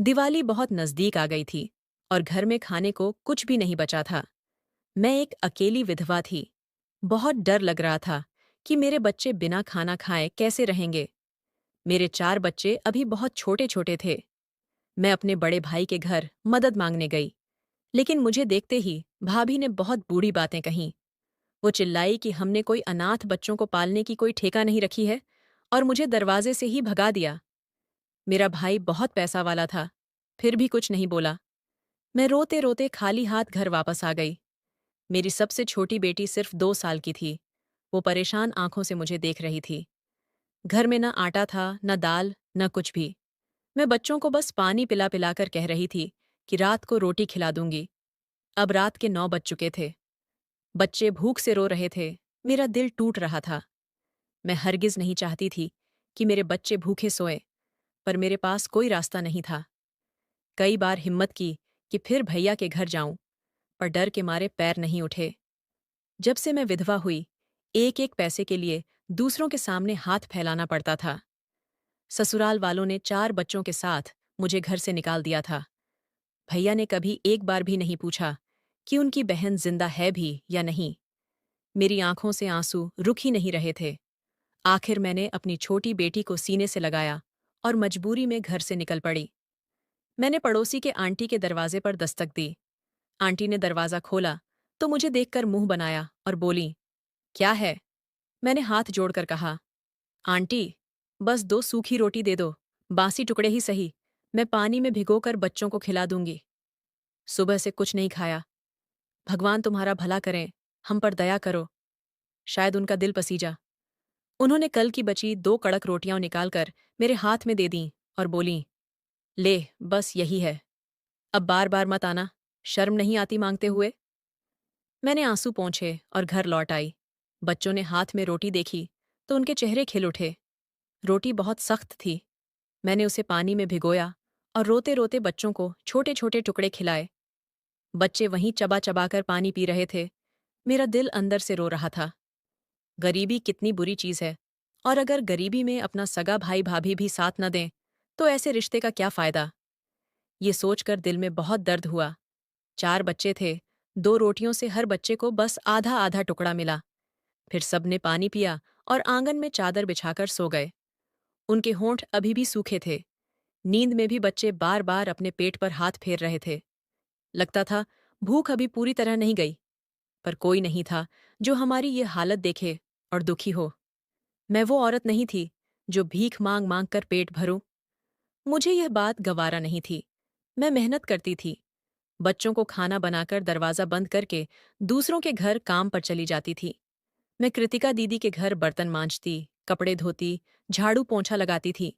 दिवाली बहुत नजदीक आ गई थी और घर में खाने को कुछ भी नहीं बचा था। मैं एक अकेली विधवा थी। बहुत डर लग रहा था कि मेरे बच्चे बिना खाना खाए कैसे रहेंगे। मेरे 4 बच्चे अभी बहुत छोटे छोटे थे। मैं अपने बड़े भाई के घर मदद मांगने गई, लेकिन मुझे देखते ही भाभी ने बहुत बूढ़ी बातें कहीं। वो चिल्लाई कि हमने कोई अनाथ बच्चों को पालने की कोई ठेका नहीं रखी है, और मुझे दरवाजे से ही भगा दिया। मेरा भाई बहुत पैसा वाला था, फिर भी कुछ नहीं बोला। मैं रोते रोते खाली हाथ घर वापस आ गई। मेरी सबसे छोटी बेटी सिर्फ 2 साल की थी। वो परेशान आंखों से मुझे देख रही थी। घर में न आटा था, न दाल, न कुछ भी। मैं बच्चों को बस पानी पिला पिलाकर कह रही थी कि रात को रोटी खिला दूंगी। अब रात के 9 बज चुके थे। बच्चे भूख से रो रहे थे। मेरा दिल टूट रहा था। मैं हरगिज नहीं चाहती थी कि मेरे बच्चे भूखे सोए, पर मेरे पास कोई रास्ता नहीं था। कई बार हिम्मत की कि फिर भैया के घर जाऊं, पर डर के मारे पैर नहीं उठे। जब से मैं विधवा हुई, एक एक पैसे के लिए दूसरों के सामने हाथ फैलाना पड़ता था। ससुराल वालों ने 4 बच्चों के साथ मुझे घर से निकाल दिया था। भैया ने कभी एक बार भी नहीं पूछा कि उनकी बहन जिंदा है भी या नहीं। मेरी आंखों से आंसू रुक ही नहीं रहे थे। आखिर मैंने अपनी छोटी बेटी को सीने से लगाया और मजबूरी में घर से निकल पड़ी। मैंने पड़ोसी के आंटी के दरवाजे पर दस्तक दी। आंटी ने दरवाजा खोला तो मुझे देखकर मुंह बनाया और बोली, क्या है? मैंने हाथ जोड़कर कहा, आंटी, बस 2 सूखी रोटी दे दो, बासी टुकड़े ही सही। मैं पानी में भिगोकर बच्चों को खिला दूंगी। सुबह से कुछ नहीं खाया। भगवान तुम्हारा भला करें, हम पर दया करो। शायद उनका दिल पसीजा। उन्होंने कल की बची 2 कड़क रोटियां निकालकर मेरे हाथ में दे दीं और बोलीं, ले, बस यही है। अब बार बार मत आना। शर्म नहीं आती मांगते हुए? मैंने आंसू पोंछे और घर लौट आई। बच्चों ने हाथ में रोटी देखी तो उनके चेहरे खिल उठे। रोटी बहुत सख्त थी। मैंने उसे पानी में भिगोया और रोते रोते बच्चों को छोटे छोटे टुकड़े खिलाए। बच्चे वहीं चबा चबाकर पानी पी रहे थे। मेरा दिल अंदर से रो रहा था। गरीबी कितनी बुरी चीज है, और अगर गरीबी में अपना सगा भाई भाभी भी साथ न दें तो ऐसे रिश्ते का क्या फायदा। ये सोचकर दिल में बहुत दर्द हुआ। 4 बच्चे थे। 2 रोटियों से हर बच्चे को बस आधा आधा टुकड़ा मिला। फिर सबने पानी पिया और आंगन में चादर बिछाकर सो गए। उनके होंठ अभी भी सूखे थे। नींद में भी बच्चे बार बार अपने पेट पर हाथ फेर रहे थे। लगता था भूख अभी पूरी तरह नहीं गई। पर कोई नहीं था जो हमारी ये हालत देखे और दुखी हो। मैं वो औरत नहीं थी जो भीख मांग मांग कर पेट भरूं। मुझे यह बात गवारा नहीं थी। मैं मेहनत करती थी। बच्चों को खाना बनाकर दरवाजा बंद करके दूसरों के घर काम पर चली जाती थी। मैं कृतिका दीदी के घर बर्तन मांजती, कपड़े धोती, झाड़ू पोंछा लगाती थी।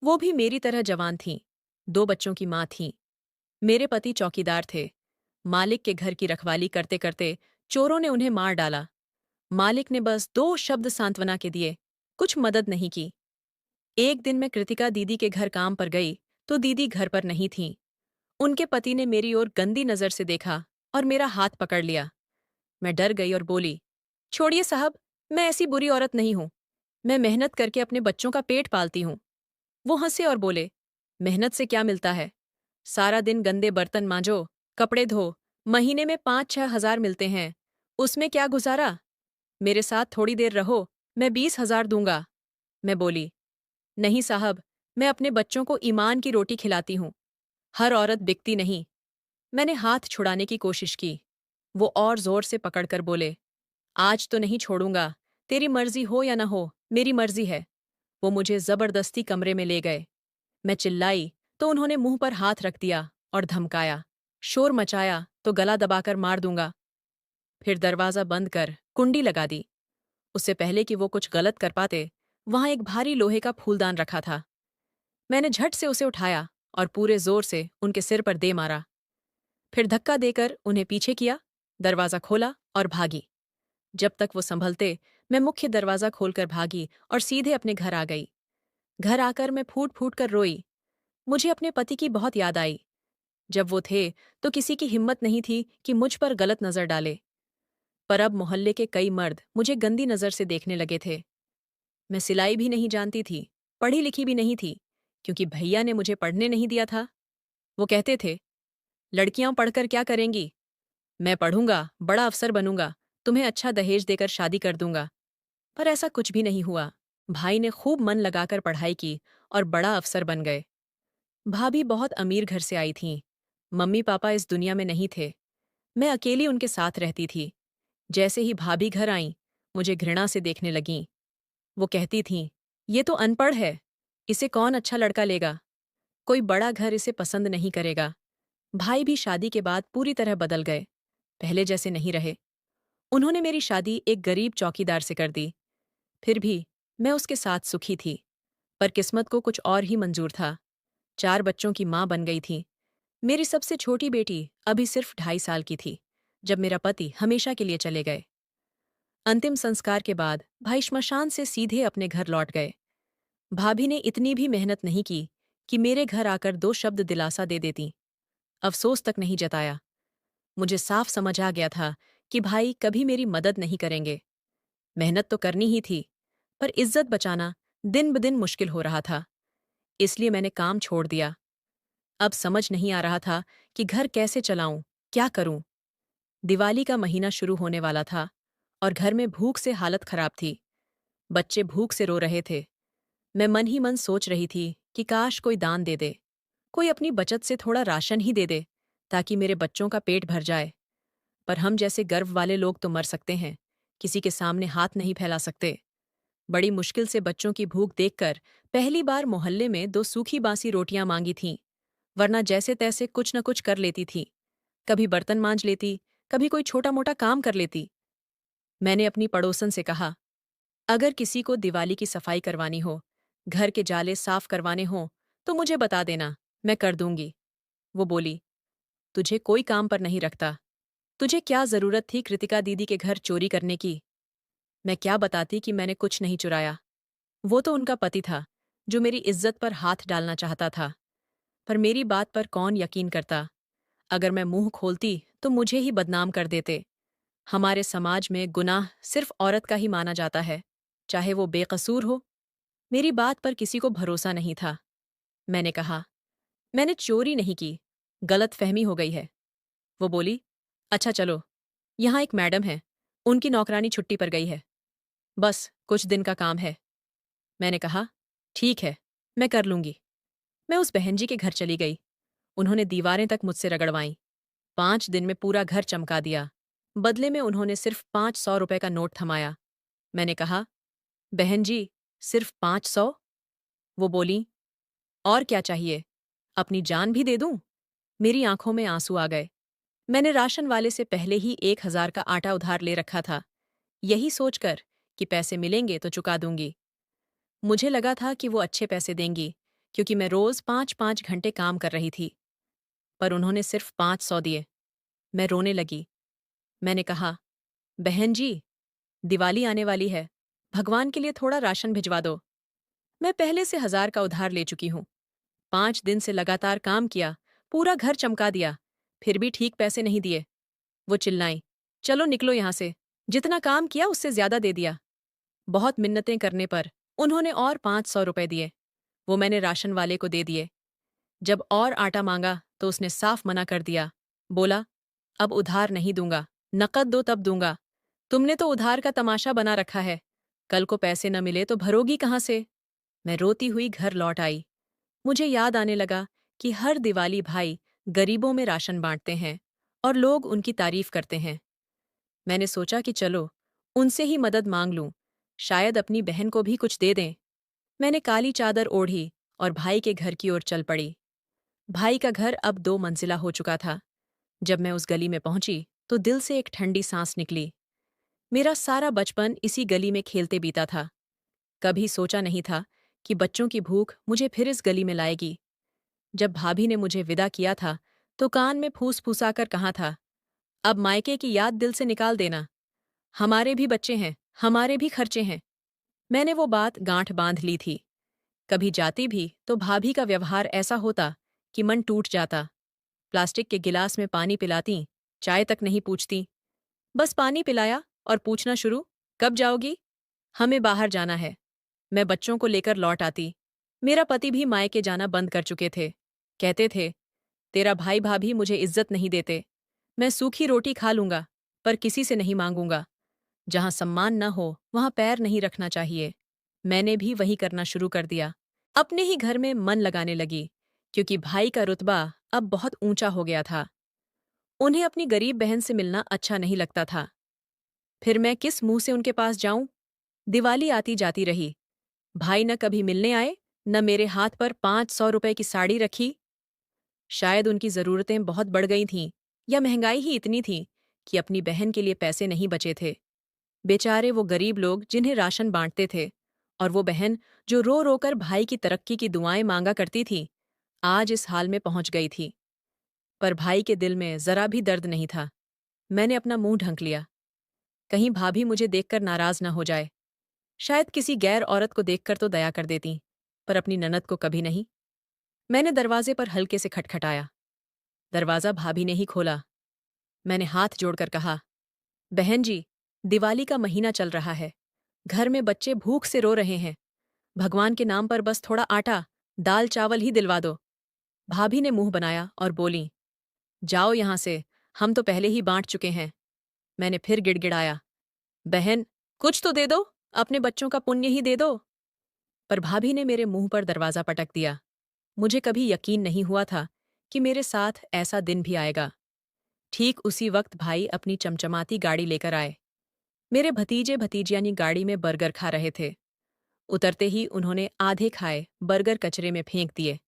वो भी मेरी तरह जवान थीं। 2 बच्चों की माँ थीं। मेरे पति चौकीदार थे। मालिक के घर की रखवाली करते करते चोरों ने उन्हें मार डाला। मालिक ने बस 2 शब्द सांत्वना के दिए, कुछ मदद नहीं की। एक दिन मैं कृतिका दीदी के घर काम पर गई तो दीदी घर पर नहीं थीं। उनके पति ने मेरी ओर गंदी नजर से देखा और मेरा हाथ पकड़ लिया। मैं डर गई और बोली, छोड़िए साहब, मैं ऐसी बुरी औरत नहीं हूं। मैं मेहनत करके अपने बच्चों का पेट पालती हूं। वो हंसे और बोले, मेहनत से क्या मिलता है? सारा दिन गंदे बर्तन मांजो, कपड़े धो, महीने में 5-6 हजार मिलते हैं। उसमें क्या गुजारा? मेरे साथ थोड़ी देर रहो, मैं 20 हजार दूंगा। मैं बोली, नहीं साहब, मैं अपने बच्चों को ईमान की रोटी खिलाती हूँ। हर औरत बिकती नहीं। मैंने हाथ छुड़ाने की कोशिश की। वो और जोर से पकड़कर बोले, आज तो नहीं छोड़ूंगा। तेरी मर्जी हो या न हो, मेरी मर्जी है। वो मुझे जबरदस्ती कमरे में ले गए। मैं चिल्लाई तो उन्होंने मुंह पर हाथ रख दिया और धमकाया, शोर मचाया तो गला दबाकर मार दूंगा। फिर दरवाजा बंद कर कुंडी लगा दी। उससे पहले कि वो कुछ गलत कर पाते, वहां एक भारी लोहे का फूलदान रखा था। मैंने झट से उसे उठाया और पूरे जोर से उनके सिर पर दे मारा। फिर धक्का देकर उन्हें पीछे किया, दरवाजा खोला और भागी। जब तक वो संभलते, मैं मुख्य दरवाजा खोलकर भागी और सीधे अपने घर आ गई। घर आकर मैं फूट फूट कर रोई। मुझे अपने पति की बहुत याद आई। जब वो थे तो किसी की हिम्मत नहीं थी कि मुझ पर गलत नजर डाले। पर अब मोहल्ले के कई मर्द मुझे गंदी नजर से देखने लगे थे। मैं सिलाई भी नहीं जानती थी, पढ़ी लिखी भी नहीं थी। क्योंकि भैया ने मुझे पढ़ने नहीं दिया था। वो कहते थे, लड़कियां पढ़कर क्या करेंगी? मैं पढ़ूंगा, बड़ा अफसर बनूंगा, तुम्हें अच्छा दहेज देकर शादी कर दूंगा। पर ऐसा कुछ भी नहीं हुआ। भाई ने खूब मन लगाकर पढ़ाई की और बड़ा अफसर बन गए। भाभी बहुत अमीर घर से आई थीं। मम्मी पापा इस दुनिया में नहीं थे। मैं अकेली उनके साथ रहती थी। जैसे ही भाभी घर आईं, मुझे घृणा से देखने लगीं। वो कहती थीं, ये तो अनपढ़ है, इसे कौन अच्छा लड़का लेगा? कोई बड़ा घर इसे पसंद नहीं करेगा। भाई भी शादी के बाद पूरी तरह बदल गए, पहले जैसे नहीं रहे। उन्होंने मेरी शादी एक गरीब चौकीदार से कर दी। फिर भी मैं उसके साथ सुखी थी। पर किस्मत को कुछ और ही मंजूर था। 4 बच्चों की माँ बन गई थी। मेरी सबसे छोटी बेटी अभी सिर्फ 2.5 साल की थी, जब मेरा पति हमेशा के लिए चले गए। अंतिम संस्कार के बाद भाई श्मशान से सीधे अपने घर लौट गए। भाभी ने इतनी भी मेहनत नहीं की कि मेरे घर आकर 2 शब्द दिलासा दे देती। अफसोस तक नहीं जताया। मुझे साफ समझ आ गया था कि भाई कभी मेरी मदद नहीं करेंगे। मेहनत तो करनी ही थी, पर इज्जत बचाना दिन ब दिन मुश्किल हो रहा था। इसलिए मैंने काम छोड़ दिया। अब समझ नहीं आ रहा था कि घर कैसे चलाऊं, क्या करूं। दिवाली का महीना शुरू होने वाला था और घर में भूख से हालत खराब थी। बच्चे भूख से रो रहे थे। मैं मन ही मन सोच रही थी कि काश कोई दान दे दे, कोई अपनी बचत से थोड़ा राशन ही दे दे, ताकि मेरे बच्चों का पेट भर जाए। पर हम जैसे गर्व वाले लोग तो मर सकते हैं, किसी के सामने हाथ नहीं फैला सकते। बड़ी मुश्किल से बच्चों की भूख देखकर पहली बार मोहल्ले में 2 सूखी बासी रोटियां मांगी थीं, वरना जैसे तैसे कुछ न कुछ कर लेती थी। कभी बर्तन मांज लेती, कभी कोई छोटा मोटा काम कर लेती। मैंने अपनी पड़ोसन से कहा, अगर किसी को दिवाली की सफाई करवानी हो, घर के जाले साफ करवाने हों, तो मुझे बता देना, मैं कर दूंगी। वो बोली, तुझे कोई काम पर नहीं रखता। तुझे क्या जरूरत थी कृतिका दीदी के घर चोरी करने की? मैं क्या बताती कि मैंने कुछ नहीं चुराया। वो तो उनका पति था, जो मेरी इज्जत पर हाथ डालना चाहता था। पर मेरी बात पर कौन यकीन करता? अगर मैं मुंह खोलती तो मुझे ही बदनाम कर देते। हमारे समाज में गुनाह सिर्फ औरत का ही माना जाता है, चाहे वो बेकसूर हो। मेरी बात पर किसी को भरोसा नहीं था। मैंने कहा, मैंने चोरी नहीं की, गलत फहमी हो गई है। वो बोली, अच्छा चलो, यहाँ एक मैडम है, उनकी नौकरानी छुट्टी पर गई है। बस कुछ दिन का काम है। मैंने कहा, ठीक है, मैं कर लूंगी। मैं उस बहन जी के घर चली गई। उन्होंने दीवारें तक मुझसे रगड़वाईं। 5 दिन में पूरा घर चमका दिया। बदले में उन्होंने सिर्फ 500 रुपए का नोट थमाया। मैंने कहा, बहन जी, सिर्फ 500? वो बोली, और क्या चाहिए? अपनी जान भी दे दूं? मेरी आंखों में आंसू आ गए। मैंने राशन वाले से पहले ही 1,000 का आटा उधार ले रखा था, यही सोचकर कि पैसे मिलेंगे तो चुका दूंगी। मुझे लगा था कि वो अच्छे पैसे देंगी, क्योंकि मैं रोज 5-5 घंटे काम कर रही थी। पर उन्होंने सिर्फ 500 दिए। मैं रोने लगी। मैंने कहा, बहन जी, दिवाली आने वाली है, भगवान के लिए थोड़ा राशन भिजवा दो। मैं पहले से 1,000 का उधार ले चुकी हूँ। 5 दिन से लगातार काम किया, पूरा घर चमका दिया, फिर भी ठीक पैसे नहीं दिए। वो चिल्लाई, चलो निकलो यहाँ से, जितना काम किया उससे ज्यादा दे दिया। बहुत मिन्नतें करने पर उन्होंने और 500 रुपए दिए। वो मैंने राशन वाले को दे दिए। जब और आटा मांगा तो उसने साफ मना कर दिया। बोला, अब उधार नहीं दूंगा, नकद दो तब दूंगा। तुमने तो उधार का तमाशा बना रखा है, कल को पैसे न मिले तो भरोगी कहाँ से? मैं रोती हुई घर लौट आई। मुझे याद आने लगा कि हर दिवाली भाई गरीबों में राशन बांटते हैं और लोग उनकी तारीफ करते हैं। मैंने सोचा कि चलो, उनसे ही मदद मांग लूं, शायद अपनी बहन को भी कुछ दे दें। मैंने काली चादर ओढ़ी और भाई के घर की ओर चल पड़ी। भाई का घर अब 2 मंजिला हो चुका था। जब मैं उस गली में पहुंची तो दिल से एक ठंडी सांस निकली। मेरा सारा बचपन इसी गली में खेलते बीता था। कभी सोचा नहीं था कि बच्चों की भूख मुझे फिर इस गली में लाएगी। जब भाभी ने मुझे विदा किया था तो कान में फूस फूसाकर कहा था, अब मायके की याद दिल से निकाल देना। हमारे भी बच्चे हैं, हमारे भी खर्चे हैं। मैंने वो बात गांठ बांध ली थी। कभी जाती भी तो भाभी का व्यवहार ऐसा होता कि मन टूट जाता। प्लास्टिक के गिलास में पानी पिलाती, चाय तक नहीं पूछती। बस पानी पिलाया और पूछना शुरू, कब जाओगी? हमें बाहर जाना है। मैं बच्चों को लेकर लौट आती। मेरा पति भी मायके जाना बंद कर चुके थे। कहते थे, तेरा भाई भाभी मुझे इज्जत नहीं देते। मैं सूखी रोटी खा लूंगा, पर किसी से नहीं मांगूंगा। जहां सम्मान न हो वहां पैर नहीं रखना चाहिए। मैंने भी वही करना शुरू कर दिया। अपने ही घर में मन लगाने लगी, क्योंकि भाई का रुतबा अब बहुत ऊंचा हो गया था। उन्हें अपनी गरीब बहन से मिलना अच्छा नहीं लगता था। फिर मैं किस मुंह से उनके पास जाऊं? दिवाली आती जाती रही। भाई न कभी मिलने आए, न मेरे हाथ पर 500 रुपए की साड़ी रखी। शायद उनकी जरूरतें बहुत बढ़ गई थीं, या महंगाई ही इतनी थी कि अपनी बहन के लिए पैसे नहीं बचे थे। बेचारे वो गरीब लोग जिन्हें राशन बांटते थे, और वो बहन जो रो रो कर भाई की तरक्की की दुआएं मांगा करती थी, आज इस हाल में पहुंच गई थी। पर भाई के दिल में जरा भी दर्द नहीं था। मैंने अपना मुंह ढंक लिया। कहीं भाभी मुझे देखकर नाराज न हो जाए। शायद किसी गैर औरत को देखकर तो दया कर देती, पर अपनी ननद को कभी नहीं। मैंने दरवाजे पर हल्के से खटखटाया। दरवाजा भाभी ने ही खोला। मैंने हाथ जोड़कर कहा, बहन जी, दिवाली का महीना चल रहा है। घर में बच्चे भूख से रो रहे हैं। भगवान के नाम पर बस थोड़ा आटा, दाल चावल ही दिलवा दो। भाभी ने मुंह बनाया और बोली, जाओ यहां से, हम तो पहले ही बांट चुके हैं। मैंने फिर गिड़गिड़ाया, बहन, कुछ तो दे दो, अपने बच्चों का पुण्य ही दे दो। पर भाभी ने मेरे मुंह पर दरवाजा पटक दिया। मुझे कभी यकीन नहीं हुआ था कि मेरे साथ ऐसा दिन भी आएगा। ठीक उसी वक्त भाई अपनी चमचमाती गाड़ी लेकर आए। मेरे भतीजे भतीजियानी गाड़ी में बर्गर खा रहे थे। उतरते ही उन्होंने आधे खाए बर्गर कचरे में फेंक दिए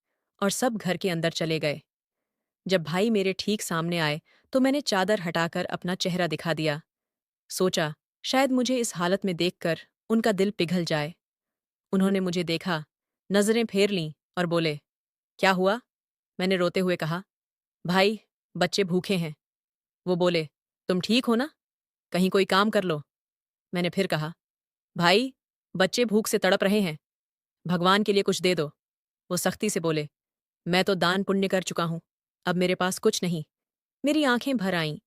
और सब घर के अंदर चले गए। जब भाई मेरे ठीक सामने आए तो मैंने चादर हटाकर अपना चेहरा दिखा दिया। सोचा, शायद मुझे इस हालत में देखकर उनका दिल पिघल जाए। उन्होंने मुझे देखा, नजरें फेर लीं और बोले, क्या हुआ? मैंने रोते हुए कहा, भाई, बच्चे भूखे हैं। वो बोले, तुम ठीक हो ना? कहीं कोई काम कर लो। मैंने फिर कहा, भाई, बच्चे भूख से तड़प रहे हैं। भगवान के लिए कुछ दे दो। वो सख्ती से बोले, मैं तो दान पुण्य कर चुका हूं, अब मेरे पास कुछ नहीं। मेरी आंखें भर आईं।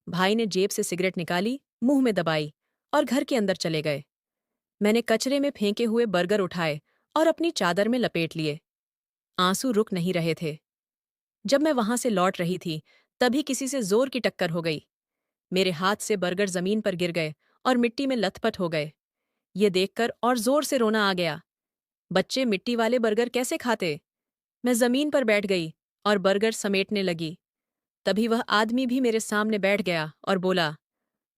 भाई ने जेब से सिगरेट निकाली, मुंह में दबाई और घर के अंदर चले गए। मैंने कचरे में फेंके हुए बर्गर उठाए और अपनी चादर में लपेट लिए। आंसू रुक नहीं रहे थे। जब मैं वहां से लौट रही थी, तभी किसी से जोर की टक्कर हो गई। मेरे हाथ से बर्गर जमीन पर गिर गए और मिट्टी में लथपथ हो गए। ये देखकर और जोर से रोना आ गया। बच्चे मिट्टी वाले बर्गर कैसे खाते? मैं जमीन पर बैठ गई और बर्गर समेटने लगी। तभी वह आदमी भी मेरे सामने बैठ गया और बोला,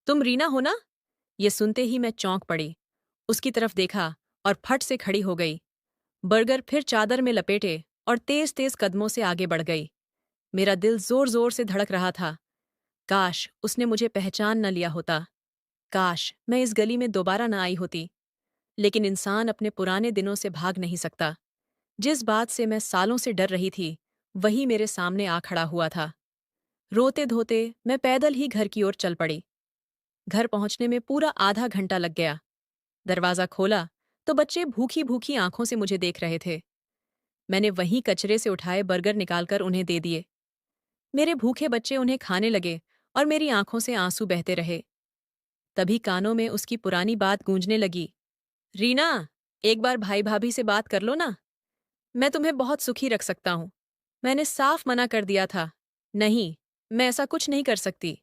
तुम रीना हो ना? ये सुनते ही मैं चौंक पड़ी। उसकी तरफ देखा और फट से खड़ी हो गई। बर्गर फिर चादर में लपेटे और तेज तेज कदमों से आगे बढ़ गई। मेरा दिल जोर जोर से धड़क रहा था। काश उसने मुझे पहचान न लिया होता। काश मैं इस गली में दोबारा न आई होती। लेकिन इंसान अपने पुराने दिनों से भाग नहीं सकता। जिस बात से मैं सालों से डर रही थी, वही मेरे सामने आ खड़ा हुआ था। रोते धोते मैं पैदल ही घर की ओर चल पड़ी। घर पहुंचने में पूरा आधा घंटा लग गया। दरवाजा खोला तो बच्चे भूखी भूखी आंखों से मुझे देख रहे थे। मैंने वहीं कचरे से उठाए बर्गर निकालकर उन्हें दे दिए। मेरे भूखे बच्चे उन्हें खाने लगे और मेरी आंखों से आंसू बहते रहे। तभी कानों में उसकी पुरानी बात गूंजने लगी, रीना, एक बार भाई भाभी से बात कर लो ना। मैं तुम्हें बहुत सुखी रख सकता हूं। मैंने साफ मना कर दिया था, नहीं, मैं ऐसा कुछ नहीं कर सकती।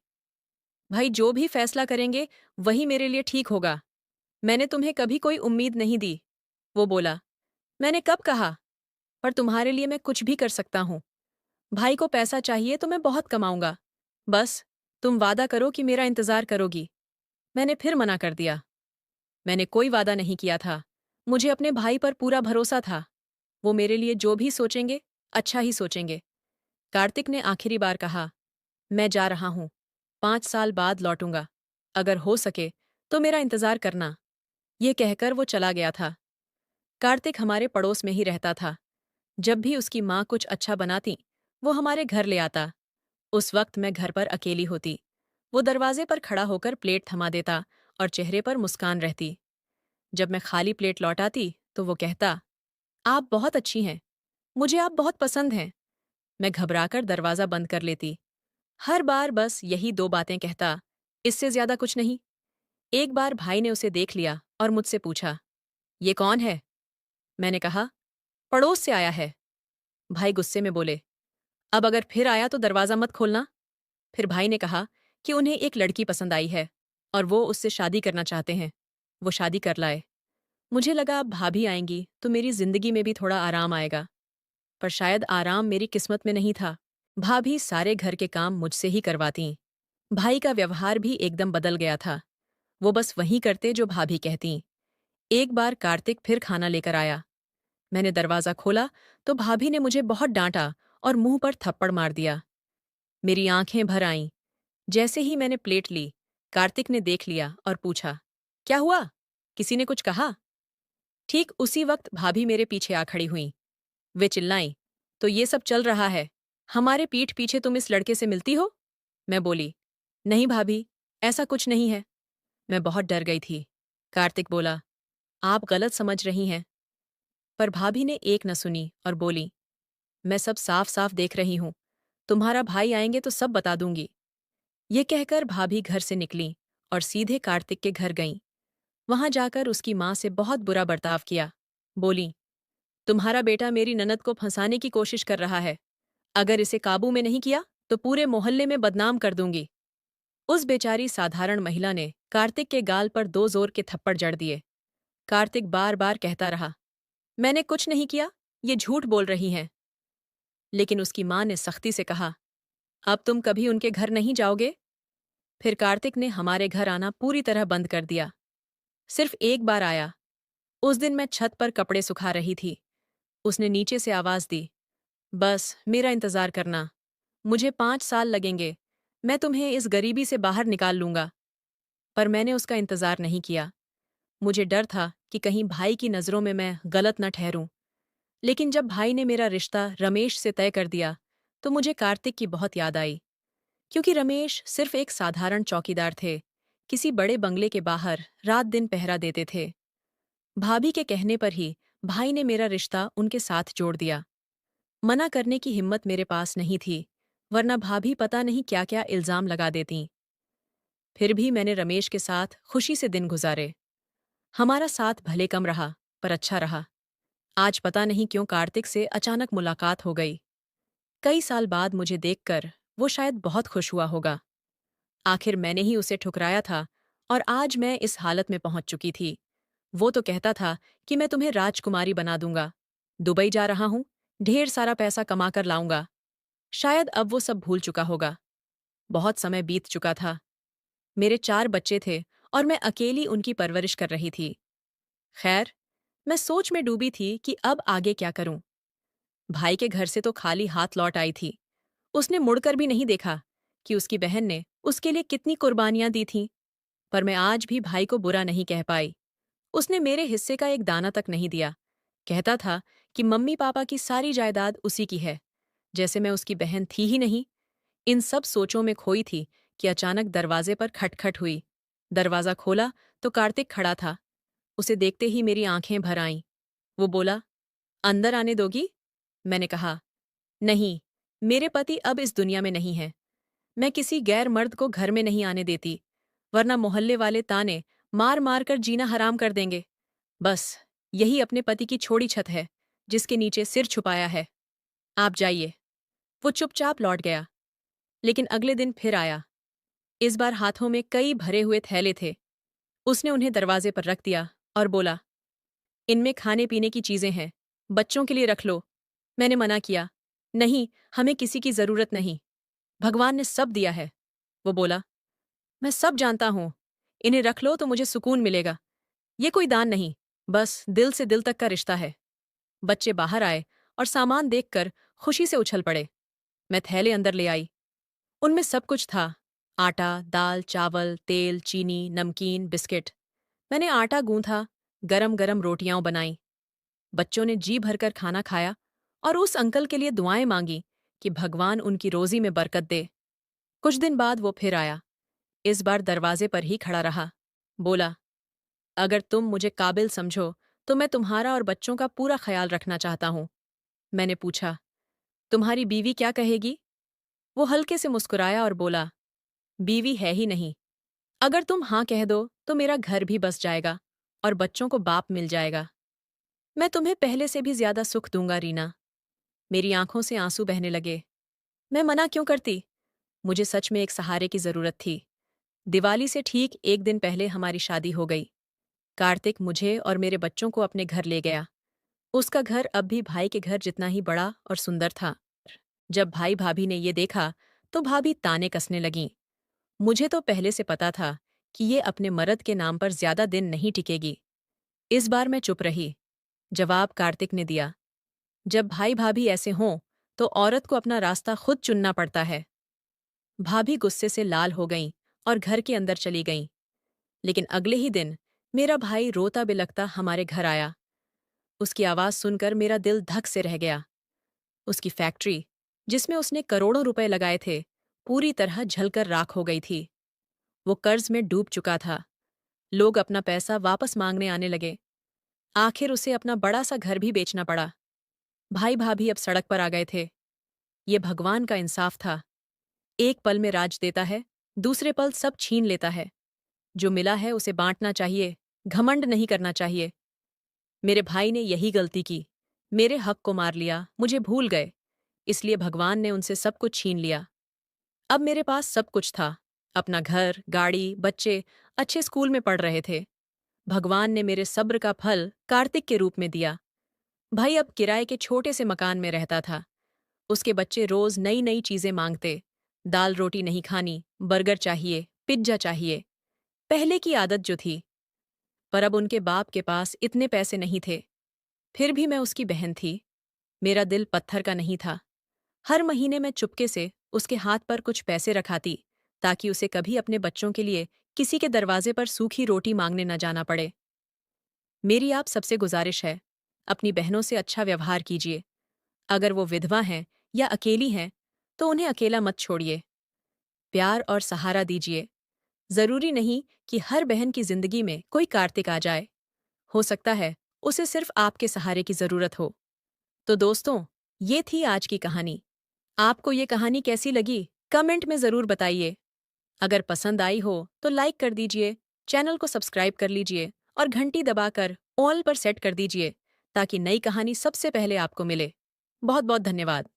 भाई जो भी फैसला करेंगे वही मेरे लिए ठीक होगा। मैंने तुम्हें कभी कोई उम्मीद नहीं दी। वो बोला, मैंने कब कहा? पर तुम्हारे लिए मैं कुछ भी कर सकता हूं। भाई को पैसा चाहिए तो मैं बहुत कमाऊंगा। बस तुम वादा करो कि मेरा इंतजार करोगी। मैंने फिर मना कर दिया। मैंने कोई वादा नहीं किया था। मुझे अपने भाई पर पूरा भरोसा था। वो मेरे लिए जो भी सोचेंगे, अच्छा ही सोचेंगे। कार्तिक ने आखिरी बार कहा, मैं जा रहा हूं। 5 साल बाद लौटूंगा। अगर हो सके तो मेरा इंतजार करना। ये कहकर वो चला गया था। कार्तिक हमारे पड़ोस में ही रहता था। जब भी उसकी माँ कुछ अच्छा बनाती, वो हमारे घर ले आता। उस वक्त मैं घर पर अकेली होती। वो दरवाजे पर खड़ा होकर प्लेट थमा देता और चेहरे पर मुस्कान रहती। जब मैं खाली प्लेट लौटाती तो वो कहता, आप बहुत अच्छी हैं। मुझे आप बहुत पसंद हैं। मैं घबराकर दरवाजा बंद कर लेती। हर बार बस यही दो बातें कहता, इससे ज्यादा कुछ नहीं। एक बार भाई ने उसे देख लिया और मुझसे पूछा, ये कौन है? मैंने कहा, पड़ोस से आया है। भाई गुस्से में बोले, अब अगर फिर आया तो दरवाज़ा मत खोलना। फिर भाई ने कहा कि उन्हें एक लड़की पसंद आई है और वो उससे शादी करना चाहते हैं। वो शादी कर लाए। मुझे लगा अब भाभी आएंगी तो मेरी जिंदगी में भी थोड़ा आराम आएगा। पर शायद आराम मेरी किस्मत में नहीं था। भाभी सारे घर के काम मुझसे ही करवातीं। भाई का व्यवहार भी एकदम बदल गया था। वो बस वही करते जो भाभी कहतीं। एक बार कार्तिक फिर खाना लेकर आया। मैंने दरवाज़ा खोला तो भाभी ने मुझे बहुत डांटा और मुंह पर थप्पड़ मार दिया। मेरी आंखें भर आईं। जैसे ही मैंने प्लेट ली, कार्तिक ने देख लिया और पूछा, क्या हुआ? किसी ने कुछ कहा? ठीक उसी वक्त भाभी मेरे पीछे आ खड़ी हुईं। वे चिल्लाईं, तो ये सब चल रहा है? हमारे पीठ पीछे तुम इस लड़के से मिलती हो? मैं बोली, नहीं भाभी, ऐसा कुछ नहीं है। मैं बहुत डर गई थी। कार्तिक बोला, आप गलत समझ रही हैं। पर भाभी ने एक न सुनी और बोली, मैं सब साफ साफ देख रही हूं। तुम्हारा भाई आएंगे तो सब बता दूंगी। ये कहकर भाभी घर से निकलीं और सीधे कार्तिक के घर गईं। वहां जाकर उसकी मां से बहुत बुरा बर्ताव किया। बोली, तुम्हारा बेटा मेरी ननद को फंसाने की कोशिश कर रहा है। अगर इसे काबू में नहीं किया तो पूरे मोहल्ले में बदनाम कर दूंगी। उस बेचारी साधारण महिला ने कार्तिक के गाल पर दो जोर के थप्पड़ जड़ दिए। कार्तिक बार बार कहता रहा, मैंने कुछ नहीं किया, ये झूठ बोल रही हैं। लेकिन उसकी मां ने सख्ती से कहा, अब तुम कभी उनके घर नहीं जाओगे? फिर कार्तिक ने हमारे घर आना पूरी तरह बंद कर दिया। सिर्फ एक बार आया। उस दिन मैं छत पर कपड़े सुखा रही थी। उसने नीचे से आवाज दी, बस मेरा इंतजार करना। मुझे 5 साल लगेंगे। मैं तुम्हें इस गरीबी से बाहर निकाल लूंगा। पर मैंने उसका इंतजार नहीं किया। मुझे डर था कि कहीं भाई की नज़रों में मैं गलत न ठहरूं। लेकिन जब भाई ने मेरा रिश्ता रमेश से तय कर दिया, तो मुझे कार्तिक की बहुत याद आई। क्योंकि रमेश सिर्फ एक साधारण चौकीदार थे। किसी बड़े बंगले के बाहर रात दिन पहरा देते थे। भाभी के कहने पर ही भाई ने मेरा रिश्ता उनके साथ जोड़ दिया। मना करने की हिम्मत मेरे पास नहीं थी, वरना भाभी पता नहीं क्या क्या इल्जाम लगा देतीं। फिर भी मैंने रमेश के साथ खुशी से दिन गुजारे। हमारा साथ भले कम रहा, पर अच्छा रहा। आज पता नहीं क्यों कार्तिक से अचानक मुलाकात हो गई। कई साल बाद मुझे देखकर वो शायद बहुत खुश हुआ होगा। आखिर मैंने ही उसे ठुकराया था और आज मैं इस हालत में पहुंच चुकी थी। वो तो कहता था कि मैं तुम्हें राजकुमारी बना दूंगा। दुबई जा रहा हूं, ढेर सारा पैसा कमा कर लाऊंगा। शायद अब वो सब भूल चुका होगा। बहुत समय बीत चुका था। मेरे 4 बच्चे थे और मैं अकेली उनकी परवरिश कर रही थी। खैर, मैं सोच में डूबी थी कि अब आगे क्या करूं। भाई के घर से तो खाली हाथ लौट आई थी। उसने मुड़कर भी नहीं देखा कि उसकी बहन ने उसके लिए कितनी कुर्बानियां दी थीं। पर मैं आज भी भाई को बुरा नहीं कह पाई। उसने मेरे हिस्से का एक दाना तक नहीं दिया। कहता था कि मम्मी पापा की सारी जायदाद उसी की है, जैसे मैं उसकी बहन थी ही नहीं। इन सब सोचों में खोई थी कि अचानक दरवाजे पर खटखट हुई। दरवाजा खोला तो कार्तिक खड़ा था। उसे देखते ही मेरी आंखें भर आईं। वो बोला, अंदर आने दोगी? मैंने कहा, नहीं, मेरे पति अब इस दुनिया में नहीं है। मैं किसी गैर मर्द को घर में नहीं आने देती, वरना मोहल्ले वाले ताने मार मार कर जीना हराम कर देंगे। बस यही अपने पति की छोड़ी छत है, जिसके नीचे सिर छुपाया है। आप जाइए। वो चुपचाप लौट गया। लेकिन अगले दिन फिर आया। इस बार हाथों में कई भरे हुए थैले थे। उसने उन्हें दरवाजे पर रख दिया और बोला, इनमें खाने पीने की चीजें हैं, बच्चों के लिए रख लो। मैंने मना किया, नहीं, हमें किसी की जरूरत नहीं। भगवान ने सब दिया है। वो बोला, मैं सब जानता हूं, इन्हें रख लो तो मुझे सुकून मिलेगा। ये कोई दान नहीं, बस दिल से दिल तक का रिश्ता है। बच्चे बाहर आए और सामान देखकर खुशी से उछल पड़े। मैं थैले अंदर ले आई। उनमें सब कुछ था, आटा, दाल, चावल, तेल, चीनी, नमकीन, बिस्किट। मैंने आटा गूंथा, गरम गरम रोटियां बनाई। बच्चों ने जी भरकर खाना खाया और उस अंकल के लिए दुआएं मांगी कि भगवान उनकी रोजी में बरकत दे। कुछ दिन बाद वो फिर आया। इस बार दरवाजे पर ही खड़ा रहा। बोला, अगर तुम मुझे काबिल समझो तो मैं तुम्हारा और बच्चों का पूरा ख्याल रखना चाहता हूं। मैंने पूछा, तुम्हारी बीवी क्या कहेगी? वो हल्के से मुस्कुराया और बोला, बीवी है ही नहीं। अगर तुम हां कह दो तो मेरा घर भी बस जाएगा और बच्चों को बाप मिल जाएगा। मैं तुम्हें पहले से भी ज्यादा सुख दूंगा रीना। मेरी आंखों से आंसू बहने लगे। मैं मना क्यों करती? मुझे सच में एक सहारे की जरूरत थी। दिवाली से ठीक एक दिन पहले हमारी शादी हो गई। कार्तिक मुझे और मेरे बच्चों को अपने घर ले गया। उसका घर अब भी भाई के घर जितना ही बड़ा और सुंदर था। जब भाई भाभी ने ये देखा तो भाभी ताने कसने लगीं। मुझे तो पहले से पता था कि ये अपने मर्द के नाम पर ज्यादा दिन नहीं टिकेगी। इस बार मैं चुप रही। जवाब कार्तिक ने दिया, जब भाई भाभी ऐसे हों तो औरत को अपना रास्ता खुद चुनना पड़ता है। भाभी गुस्से से लाल हो गईं और घर के अंदर चली गईं। लेकिन अगले ही दिन मेरा भाई रोता बिलखता हमारे घर आया। उसकी आवाज सुनकर मेरा दिल धक से रह गया। उसकी फैक्ट्री, जिसमें उसने करोड़ों रुपए लगाए थे, पूरी तरह जलकर राख हो गई थी। वो कर्ज में डूब चुका था। लोग अपना पैसा वापस मांगने आने लगे। आखिर उसे अपना बड़ा सा घर भी बेचना पड़ा। भाई भाभी अब सड़क पर आ गए थे। ये भगवान का इंसाफ था। एक पल में राज देता है, दूसरे पल सब छीन लेता है। जो मिला है उसे बांटना चाहिए, घमंड नहीं करना चाहिए। मेरे भाई ने यही गलती की। मेरे हक को मार लिया, मुझे भूल गए। इसलिए भगवान ने उनसे सब कुछ छीन लिया। अब मेरे पास सब कुछ था। अपना घर, गाड़ी, बच्चे अच्छे स्कूल में पढ़ रहे थे। भगवान ने मेरे सब्र का फल कार्तिक के रूप में दिया। भाई अब किराए के छोटे से मकान में रहता था। उसके बच्चे रोज नई नई चीजें मांगते। दाल रोटी नहीं खानी, बर्गर चाहिए, पिज्जा चाहिए। पहले की आदत जो थी। पर अब उनके बाप के पास इतने पैसे नहीं थे। फिर भी मैं उसकी बहन थी। मेरा दिल पत्थर का नहीं था। हर महीने मैं चुपके से उसके हाथ पर कुछ पैसे रखाती, ताकि उसे कभी अपने बच्चों के लिए किसी के दरवाजे पर सूखी रोटी मांगने न जाना पड़े। मेरी आप सबसे गुजारिश है, अपनी बहनों से अच्छा व्यवहार कीजिए। अगर वो विधवा हैं या अकेली हैं, तो उन्हें अकेला मत छोड़िए। प्यार और सहारा दीजिए। जरूरी नहीं कि हर बहन की जिंदगी में कोई कार्तिक आ जाए। हो सकता है उसे सिर्फ आपके सहारे की जरूरत हो। तो दोस्तों, ये थी आज की कहानी। आपको ये कहानी कैसी लगी, कमेंट में जरूर बताइए। अगर पसंद आई हो तो लाइक कर दीजिए, चैनल को सब्सक्राइब कर लीजिए और घंटी दबाकर ऑल पर सेट कर दीजिए, ताकि नई कहानी सबसे पहले आपको मिले। बहुत बहुत धन्यवाद।